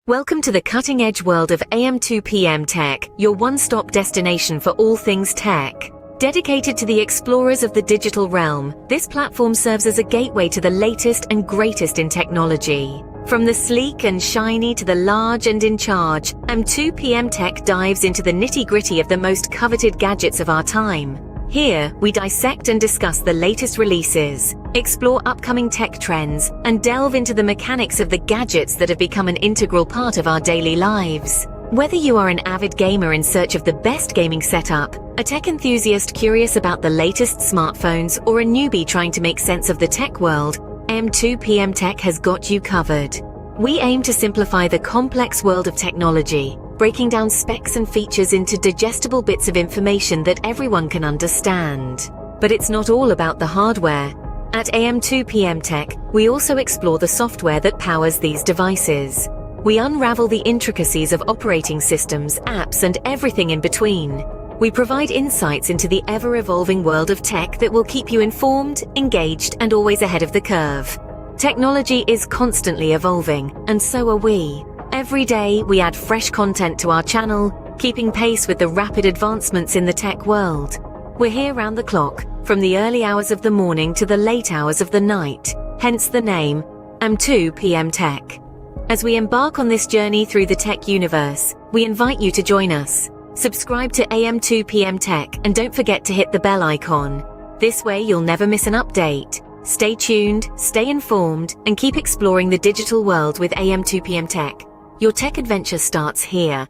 Welcome to the cutting-edge world of am2pmtech, your one-stop destination for all things tech. Dedicated to the explorers of the digital realm, this platform serves as a gateway to the latest and greatest in technology. From the sleek and shiny to the large and in charge, am2pmtech dives into the nitty-gritty of the most coveted gadgets of our time. Here, we dissect and discuss the latest releases, explore upcoming tech trends, and delve into the mechanics of the gadgets that have become an integral part of our daily lives. Whether you are an avid gamer in search of the best gaming setup, a tech enthusiast curious about the latest smartphones, or a newbie trying to make sense of the tech world, am2pmtech has got you covered. We aim to simplify the complex world of technology, breaking down specs and features into digestible bits of information that everyone can understand. But it's not all about the hardware. At am2pmtech, we also explore the software that powers these devices. We unravel the intricacies of operating systems, apps, and everything in between. We provide insights into the ever-evolving world of tech that will keep you informed, engaged, and always ahead of the curve. Technology is constantly evolving, and so are we. Every day, we add fresh content to our channel, keeping pace with the rapid advancements in the tech world. We're here round the clock, from the early hours of the morning to the late hours of the night, hence the name, am2pmtech. As we embark on this journey through the tech universe, we invite you to join us. Subscribe to am2pmtech and don't forget to hit the bell icon. This way you'll never miss an update. Stay tuned, stay informed, and keep exploring the digital world with am2pmtech. Your tech adventure starts here.